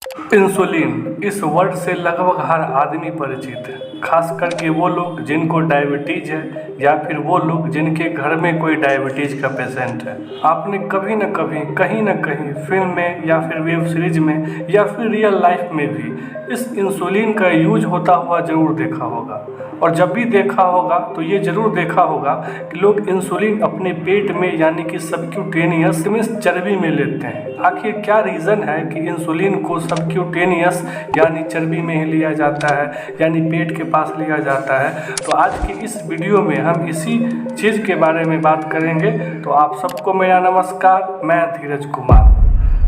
Insulin इस word से लगभग हर आदमी परिचित है, खास करके वो लोग जिनको डायबिटीज है या फिर वो लोग जिनके घर में कोई डायबिटीज का पेशेंट है। आपने कभी न कभी कहीं न कहीं फिल्म में या फिर वेब सीरीज में या फिर रियल लाइफ में भी इस इंसुलिन का यूज होता हुआ ज़रूर देखा होगा। और जब भी देखा होगा तो ये ज़रूर देखा होगा कि लोग इंसुलिन अपने पेट में यानी कि सबक्यूटेनियस में चर्बी में लेते हैं। आखिर क्या रीज़न है कि इंसुलिन को सबक्यूटेनियस यानी चर्बी में ही लिया जाता है, यानी पेट के पास लिया जाता है? तो आज की इस वीडियो में हम इसी चीज़ के बारे में बात करेंगे। तो आप सबको मेरा नमस्कार, मैं धीरज कुमार।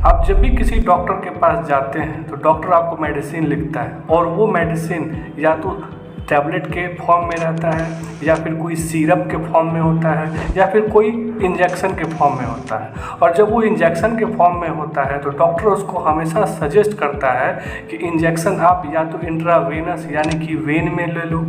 आप जब भी किसी डॉक्टर के पास जाते हैं तो डॉक्टर आपको मेडिसिन लिखता है, और वो मेडिसिन या तो टैबलेट के फॉर्म में रहता है या फिर कोई सिरप के फॉर्म में होता है या फिर कोई इंजेक्शन के फॉर्म में होता है। और जब वो इंजेक्शन के फॉर्म में होता है तो डॉक्टर उसको हमेशा सजेस्ट करता है कि इंजेक्शन आप या तो इंट्रावेनस यानी कि वेन में ले लो,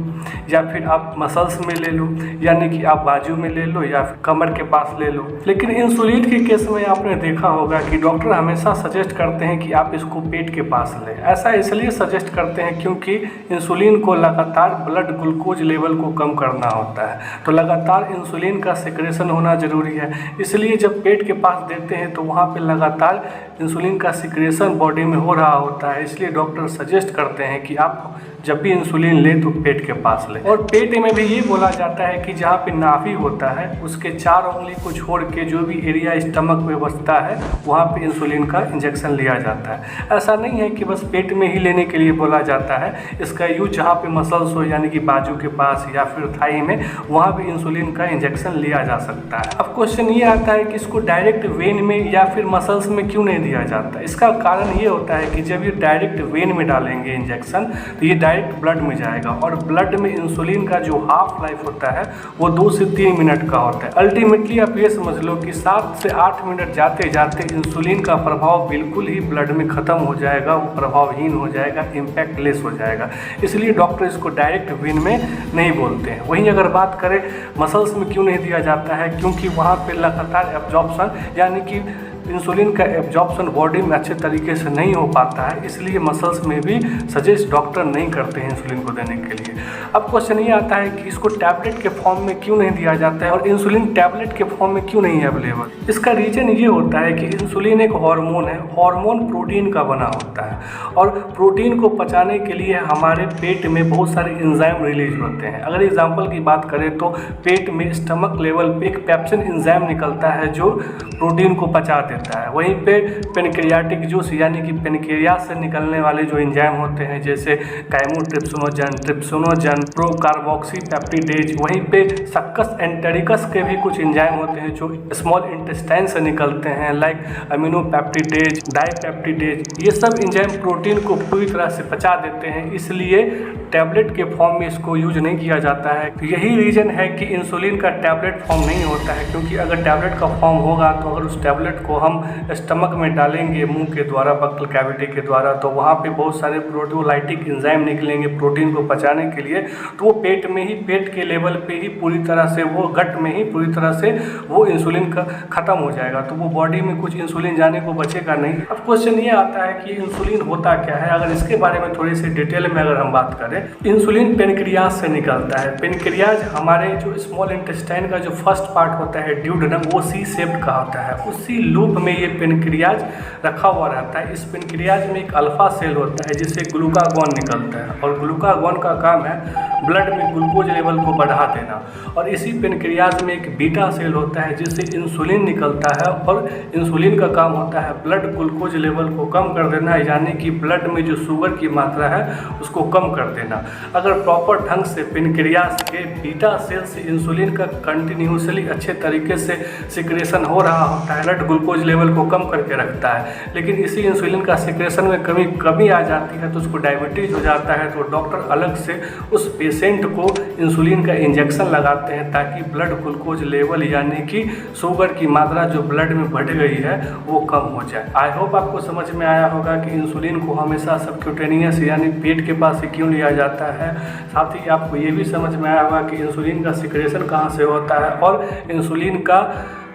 या फिर आप मसल्स में ले लो यानी कि आप बाजू में ले लो, या फिर कमर के पास ले लो। लेकिन इंसुलिन के केस में आपने देखा होगा कि डॉक्टर हमेशा सजेस्ट करते हैं कि आप इसको पेट के पास लें। ऐसा इसलिए सजेस्ट करते हैं क्योंकि इंसुलिन को लगातार ब्लड ग्लूकोज लेवल को कम करना होता है, तो लगातार इंसुलिन का सिक्रेशन होना ज़रूरी है। इसलिए जब पेट के पास देते हैं तो वहाँ पे लगातार इंसुलिन का सिक्रेशन बॉडी में हो रहा होता है। इसलिए डॉक्टर सजेस्ट करते हैं कि आप जब भी इंसुलिन लें तो पेट के पास लें। और पेट में भी ये बोला जाता है कि जहाँ पे नाभि होता है उसके 4 उंगली को छोड़ के जो भी एरिया स्टमक में बचता है वहाँ पे इंसुलिन का इंजेक्शन लिया जाता है। ऐसा नहीं है कि बस पेट में ही लेने के लिए बोला जाता है, इसका यूज जहाँ पे मसल्स हो यानी कि बाजू के पास या फिर थाई में, वहाँ भी इंसुलिन का इंजेक्शन लिया जा सकता है। अब क्वेश्चन ये आता है कि इसको डायरेक्ट वेन में या फिर मसल्स में क्यों नहीं दिया जाता? इसका कारण ये होता है कि जब ये डायरेक्ट वेन में डालेंगे इंजेक्शन तो ये डायरेक्ट ब्लड में जाएगा, और ब्लड में इंसुलिन का जो हाफ लाइफ होता है वो 2 से 3 मिनट का होता है। अल्टीमेटली आप ये समझ लो कि 7 से 8 मिनट जाते जाते इंसुलिन का प्रभाव बिल्कुल ही ब्लड में ख़त्म हो जाएगा, वो प्रभावहीन हो जाएगा, इम्पैक्ट लेस हो जाएगा। इसलिए डॉक्टर इसको डायरेक्ट वेन में नहीं बोलते हैं। वहीं अगर बात करें मसल्स में क्यों नहीं दिया जाता है, क्योंकि वहाँ पे लगातार एब्जॉर्प्शन यानी कि इंसुलिन का एब्जॉर्प्शन बॉडी में अच्छे तरीके से नहीं हो पाता है, इसलिए मसल्स में भी सजेस्ट डॉक्टर नहीं करते हैं इंसुलिन को देने के लिए। अब क्वेश्चन ये आता है कि इसको टैबलेट के फॉर्म में क्यों नहीं दिया जाता है और इंसुलिन टैबलेट के फॉर्म में क्यों नहीं है अवेलेबल? इसका रीज़न ये होता है कि इंसुलिन एक हार्मोन है, हार्मोन प्रोटीन का बना होता है, और प्रोटीन को पचाने के लिए हमारे पेट में बहुत सारे एंजाइम रिलीज होते हैं। अगर एग्जाम्पल की बात करें तो पेट में स्टमक लेवल पे एक पेप्सिन एंजाइम निकलता है जो प्रोटीन को पचा देता है। वहीं पे पेनक्रियाटिक जूस यानी कि पेनक्रियास से निकलने वाले जो एंजाइम होते हैं जैसे काइमोट्रिप्सिनोजन, ट्रिप्सिनोजन, प्रोकार्बोक्सी पेप्टिडेज, वहीं पे सक्कस एंटेरिकस के भी कुछ एंजाइम होते हैं जो स्मॉल इंटेस्टाइन से निकलते हैं, लाइक अमीनोपेप्टिडेज, डाइपेप्टिडेज। ये सब एंजाइम प्रोटीन को पूरी तरह से पचा देते हैं, इसलिए टैबलेट के फॉर्म में इसको यूज नहीं किया जाता है। तो यही रीज़न है कि इंसुलिन का टैबलेट फॉर्म नहीं होता है, क्योंकि अगर टैबलेट का फॉर्म होगा तो अगर उस टैबलेट को हम स्टमक में डालेंगे मुंह के द्वारा, बक्कल कैविटी के द्वारा, तो वहाँ पे बहुत सारे प्रोटियोलाइटिक एंजाइम निकलेंगे प्रोटीन को पचाने के लिए, तो वो पेट में ही, पेट के लेवल पे ही पूरी तरह से, वो गट में ही पूरी तरह से वो इंसुलिन का ख़त्म हो जाएगा, तो वो बॉडी में कुछ इंसुलिन जाने को बचेगा नहीं। अब क्वेश्चन ये आता है कि इंसुलिन होता क्या है? अगर इसके बारे में थोड़ी सी डिटेल में अगर हम बात करें, इंसुलिन पेनक्रियाज से निकलता है। पेनक्रियाज हमारे जो स्मॉल इंटेस्टाइन का जो फर्स्ट पार्ट होता है ड्यूडेनम, वो सी शेप्ड का होता है, उसी लूप में ये पेनक्रियाज रखा हुआ रहता है। इस पेनक्रियाज में एक अल्फा सेल होता है जिससे ग्लूकागॉन निकलता है, और ग्लूकागॉन का काम है ब्लड में ग्लूकोज लेवल को बढ़ा देना। और इसी पेनक्रियाज में एक बीटा सेल होता है जिससे इंसुलिन निकलता है, और इंसुलिन का काम होता है ब्लड ग्लूकोज लेवल को कम कर देना, यानी कि ब्लड में जो शुगर की मात्रा है उसको कम कर देना। अगर प्रॉपर ढंग से पेनक्रियाज के बीटा सेल से इंसुलिन का कंटिन्यूसली अच्छे तरीके से सिक्रेशन हो रहा होता है, ब्लड ग्लूकोज लेवल को कम करके रखता है, लेकिन इसी इंसुलिन का सिक्रेशन में कमी आ जाती है तो उसको डायबिटीज़ हो जाता है, तो डॉक्टर अलग से उस पेशेंट को इंसुलिन का इंजेक्शन लगाते हैं ताकि ब्लड ग्लूकोज लेवल यानी कि शुगर की मात्रा जो ब्लड में बढ़ गई है वो कम हो जाए। आई होप आपको समझ में आया होगा कि इंसुलिन को हमेशा सबक्यूटेनियस यानी पेट के पास से क्यों लिया जाता है। साथ ही आपको ये भी समझ में आया होगा कि इंसुलिन का सिक्रेशन कहाँ से होता है और इंसुलिन का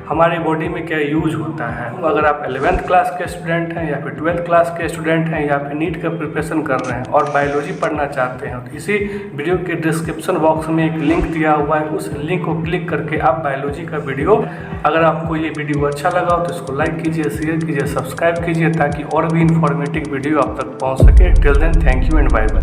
हमारे बॉडी में क्या यूज होता है। अगर आप 11th क्लास के स्टूडेंट हैं या फिर 12th क्लास के स्टूडेंट हैं या फिर नीट का प्रिपरेशन कर रहे हैं और बायोलॉजी पढ़ना चाहते हैं, तो इसी वीडियो के डिस्क्रिप्शन बॉक्स में एक लिंक दिया हुआ है, उस लिंक को क्लिक करके आप बायोलॉजी का वीडियो, अगर आपको ये वीडियो अच्छा लगा हो तो इसको लाइक कीजिए, शेयर कीजिए, सब्सक्राइब कीजिए, ताकि और भी इंफॉर्मेटिव वीडियो आप तक पहुँच सके। Till then, thank you and bye bye.